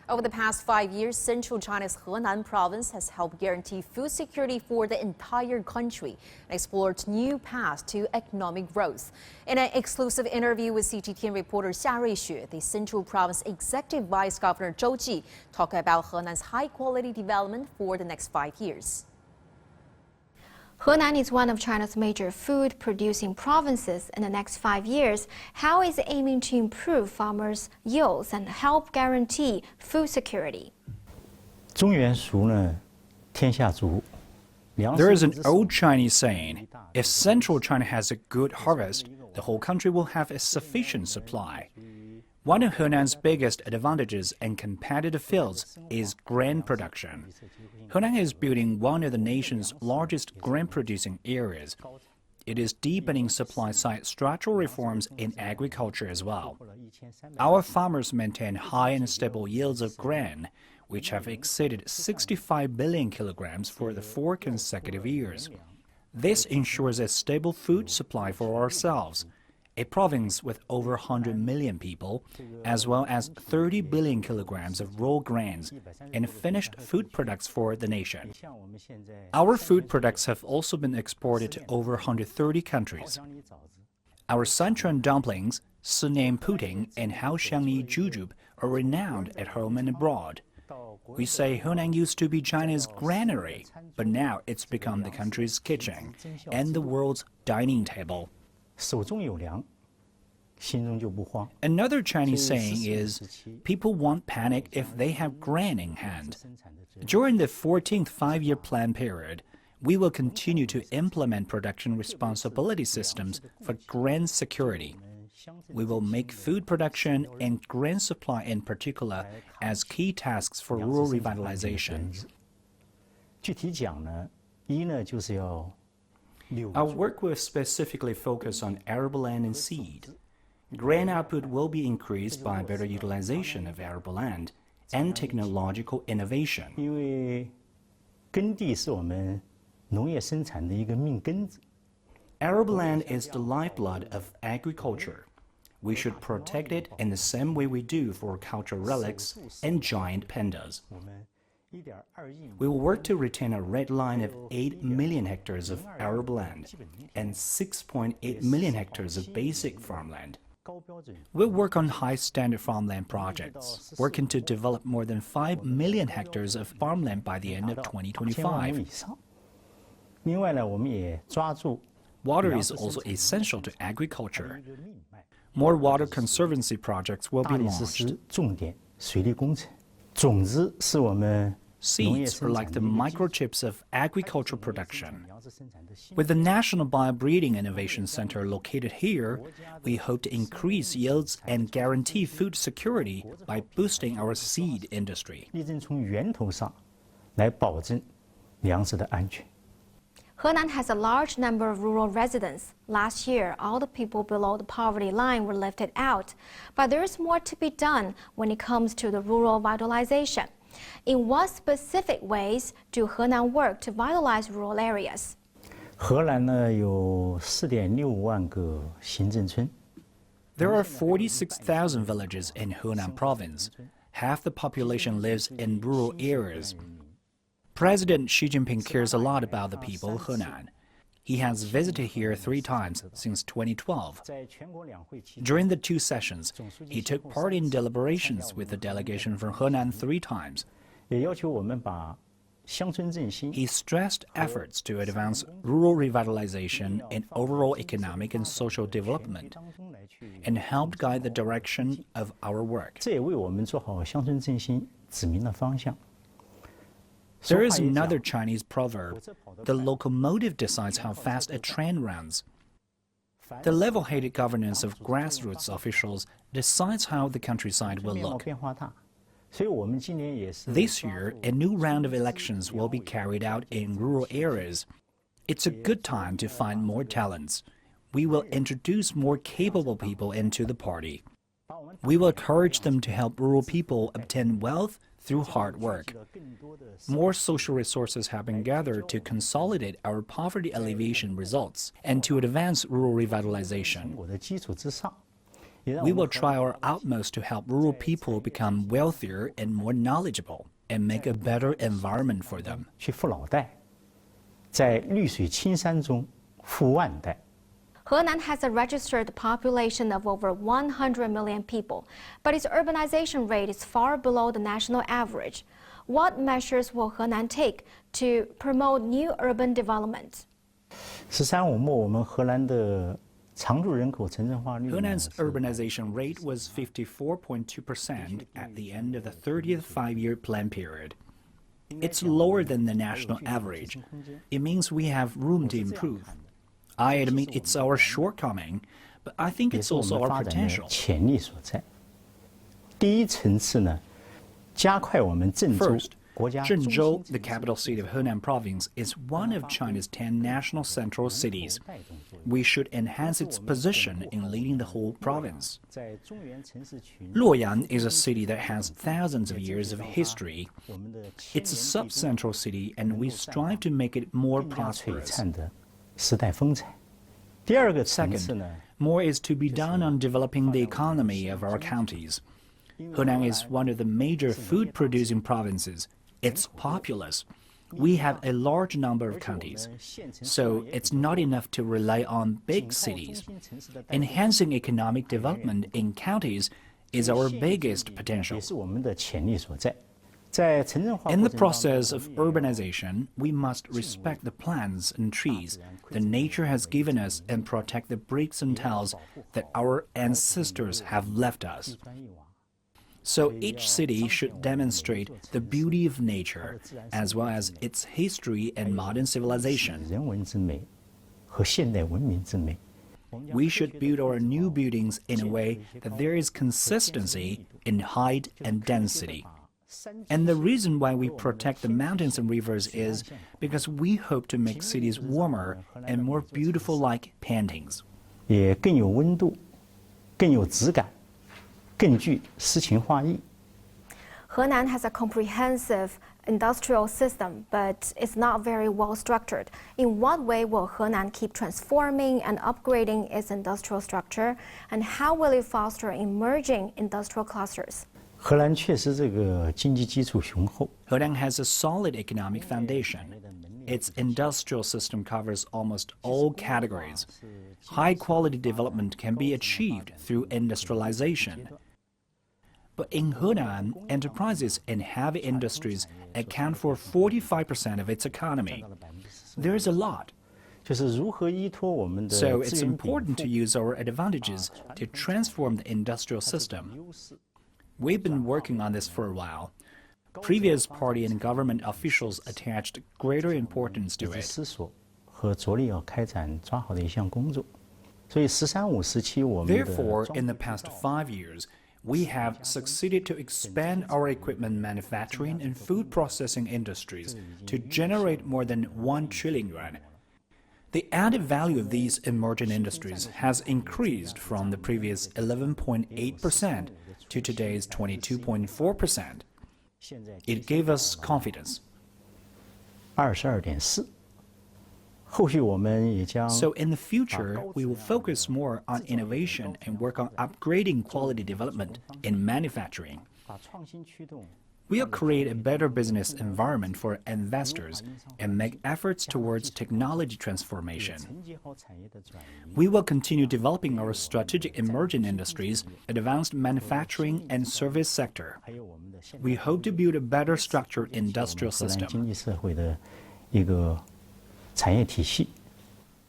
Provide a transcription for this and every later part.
Over the past 5 years, central China's Henan province has helped guarantee food security for the entire country and explored new paths to economic growth. In an exclusive interview with CGTN reporter Xia Ruixue, the Central Province Executive Vice Governor Zhou Ji talked about Henan's high-quality development for the next 5 years. Henan is one of China's major food-producing provinces. In the next 5 years, how is it aiming to improve farmers' yields and help guarantee food security? There is an old Chinese saying, if central China has a good harvest, the whole country will have a sufficient supply. One of Henan's biggest advantages and competitive fields is grain production. Henan is building one of the nation's largest grain-producing areas. It is deepening supply-side structural reforms in agriculture as well. Our farmers maintain high and stable yields of grain, which have exceeded 65 billion kilograms for the 4 consecutive years. This ensures a stable food supply for ourselves, a province with over 100 million people, as well as 30 billion kilograms of raw grains and finished food products for the nation. Our food products have also been exported to over 130 countries. Our Sichuan dumplings, Sinan pudding, and Haoxiangli jujube are renowned at home and abroad. We say Henan used to be China's granary, but now it's become the country's kitchen and the world's dining table. Another Chinese saying is, people won't panic if they have grain in hand. During the 14th five-year plan period, we will continue to implement production responsibility systems for grain security. We will make food production and grain supply in particular as key tasks for rural revitalization. Our work will specifically focus on arable land and seed. Grain output will be increased by better utilization of arable land and technological innovation. Arable land is the lifeblood of agriculture. We should protect it in the same way we do for cultural relics and giant pandas. We will work to retain a red line of 8 million hectares of arable land and 6.8 million hectares of basic farmland. We'll work on high-standard farmland projects, working to develop more than 5 million hectares of farmland by the end of 2025. Water is also essential to agriculture. More water conservancy projects will be launched. Seeds are like the microchips of agricultural production. With the National Biobreeding Innovation Center located here, we hope to increase yields and guarantee food security by boosting our seed industry. Henan has a large number of rural residents. Last year, all the people below the poverty line were lifted out. But there is more to be done when it comes to the rural vitalization. In what specific ways do Henan work to vitalize rural areas? There are 46,000 villages in Henan province. Half the population lives in rural areas. President Xi Jinping cares a lot about the people of Henan. He has visited here 3 times since 2012. During the 2 sessions, he took part in deliberations with the delegation from Henan 3 times. He stressed efforts to advance rural revitalization and overall economic and social development, and helped guide the direction of our work. There is another Chinese proverb: the locomotive decides how fast a train runs. The level-headed governance of grassroots officials decides how the countryside will look. This year, a new round of elections will be carried out in rural areas. It's a good time to find more talents. We will introduce more capable people into the party. We will encourage them to help rural people obtain wealth through hard work. More social resources have been gathered to consolidate our poverty alleviation results and to advance rural revitalization. We will try our utmost to help rural people become wealthier and more knowledgeable and make a better environment for them. 去富老代，在绿水青山中富万代。 Henan has a registered population of over 100 million people, but its urbanization rate is far below the national average. What measures will Henan take to promote new urban development? “15.5末”我们荷兰的常住人口城镇化率 Henan's urbanization rate was 54.2% at the end of the 30th five-year plan period. It's lower than the national average. It means we have room to improve. I admit it's our shortcoming, but I think 也 it's 是我 also 们 our 发展的 potential. 潜力所在。第一层次呢，加快我们郑州 First, 国家中心 Zhou, the capital city of Henan province, is one of China's 10 national central cities. We should enhance its position in leading the whole province. 在中原城市群 Luoyang is a city that has thousands of years of history. 我们的 It's a sub-central city, and we strive to make it more 更加璀 prosperous. 璨的时代风采。第二个层次 Second, 呢， more is to be done on developing the economy of our counties. Henan is one of the major food-producing provinces. It's populous. We have a large number of counties, so it's not enough to rely on big cities. Enhancing economic development in counties is our biggest potential. 也是我们的潜力所在。在城镇化 In 过 the 程当中 process of urbanization, we must respect the plants and trees that nature has given us and protect the bricks and tiles that our ancestors have left us. So each city should demonstrate the beauty of nature as well as its history and modern civilization. 人文之美和现代文明之美。 We should build our new buildings in a way that there is consistency in height and density. And the reason why we protect the mountains and rivers is because we hope to make cities warmer and more beautiful like paintings. 也更有温度，更有质感，更具诗情画意。 Henan has a comprehensive industrial system, but it's not very well structured. In what way will Henan keep transforming and upgrading its industrial structure, and how will it foster emerging industrial clusters? 荷兰确实这个经济基础雄厚， Henan has a solid economic foundation. Its industrial system covers almost all categories. High-quality development can be achieved through industrialization. But in Henan, enterprises and heavy industries account for 45% of its economy. There is a lot. 就是如何依托我们的 So 资 it's 源禀 important to 赋 use our advantages to transform the industrial system. We've been working on this for a while. Previous party and government officials attached greater importance 以 to 及 it. 思索和着力要开展抓好的一项工作。所以“15.5”时期我们的 Therefore, 装 in the past 5 years, we have succeeded to expand our equipment manufacturing and food processing industries to generate more than 1 trillion yuan. The added value of these emerging industries has increased from the previous 11.8% to today's 22.4%. 现在 It gave us confidence. 22.4。后续我们也将 So in the future, we will focus more on innovation and work on upgrading quality development in manufacturing. 把创新驱动 We'll create a better business environment for investors and make efforts towards technology transformation. 承接好产业的转移。 We will continue developing our strategic emerging industries, advanced manufacturing and service sector. 还有我们的现代 We hope to build a better structured industrial 荷兰 system. 经济社会的一个产业体系。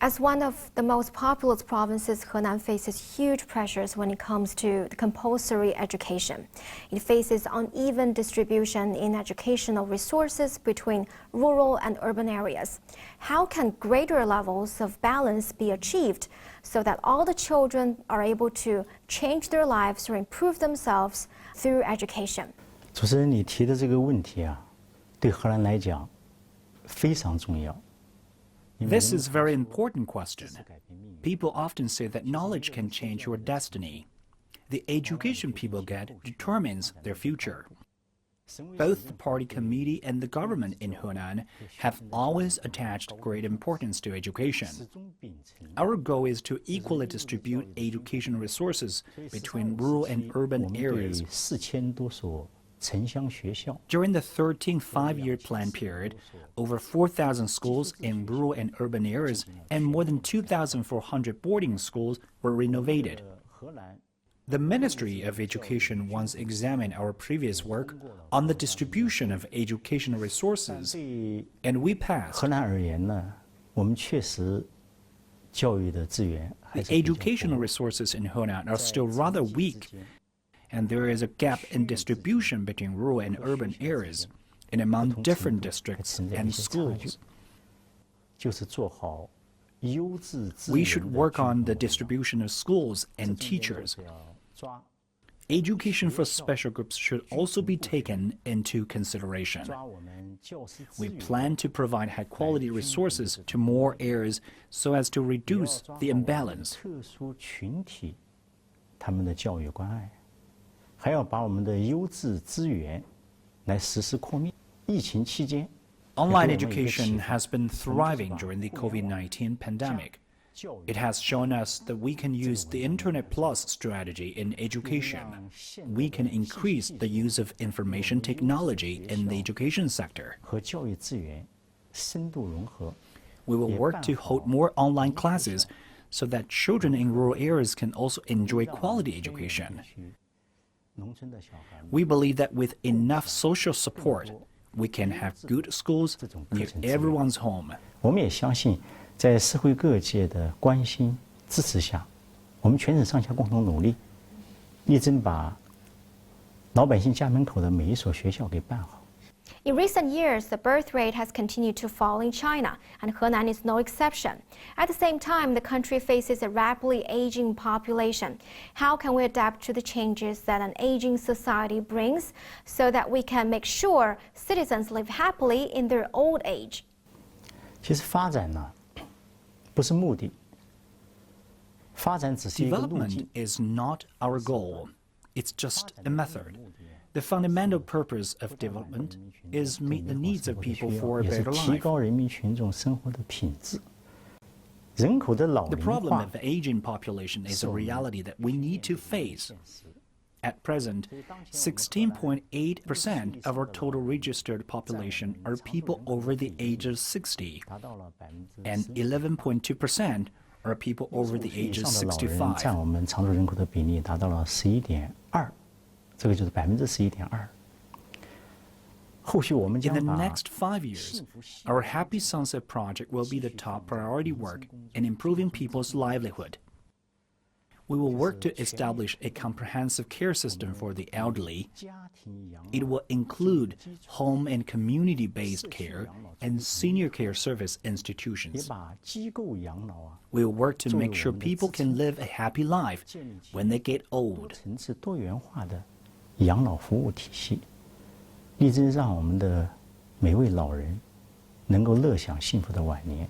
As one of the most populous provinces, Henan faces huge pressures when it comes to the compulsory education. It faces uneven distribution in educational resources between rural and urban areas. How can greater levels of balance be achieved so that all the children are able to change their lives or improve themselves through education? 主持人，你提的这个问题啊，对荷兰来讲非常重要。 This is a very important question. People often say that knowledge can change your destiny. The education people get determines their future. Both the party committee and the government in Henan have always attached great importance to education. Our goal is to equally distribute education resources between rural and urban areas. During the 13th five-year plan period, over 4,000 schools in rural and urban areas and more than 2,400 boarding schools were renovated. The Ministry of Education once examined our previous work on the distribution of educational resources, and we passed. The educational resources in Henan are still rather weak, and there is a gap in distribution between rural and urban areas and among different districts and schools. We should work on the distribution of schools and teachers. Education for special groups should also be taken into consideration. We plan to provide high-quality resources to more areas so as to reduce the imbalance. Online education has been thriving during the COVID-19 pandemic. It has shown us that we can use the Internet Plus strategy in education. We can increase the use of information technology in the education sector. We will work to hold more online classes so that children in rural areas can also enjoy quality education. We believe that with enough social support, we can have good schools near everyone's home. 在社会各界的关心支持下，我们全省上下共同努力，力争把老百姓家门口的每一所学校给办好。 In recent years, the birth rate has continued to fall in China, and Henan is no exception. At the same time, the country faces a rapidly aging population. How can we adapt to the changes that an aging society brings so that we can make sure citizens live happily in their old age? 其实发展呢，不是目的，发展只是一个路径。 Development is not our goal. It's just a method. The fundamental purpose of development is meet the needs of people for a 也是 better 提 life. 高人民群众生活的品质。人口的老 The 龄 problem 化 of the aging population is a reality that we need to face. At present, 16.8% of our total registered population are people over the age of 60, 达到了and 11.2% are people over the 以 age of 上的老人占 65. 我们常住人口的比例达到了11.2%，这个就是11.2%。后续我们 In 将 the 把 next 5 years, our Happy Sunset project will be the top priority work in improving people's livelihood. We will work to establish a comprehensive care system for the elderly. 家庭养老 It will include home and community-based care and senior care service 也 institutions. 把机构养老啊 We will work to make sure people can live a happy life when they get 多 old. 层次多元化的养老服务体系，力争让我们的每位老人能够乐享幸福的晚年。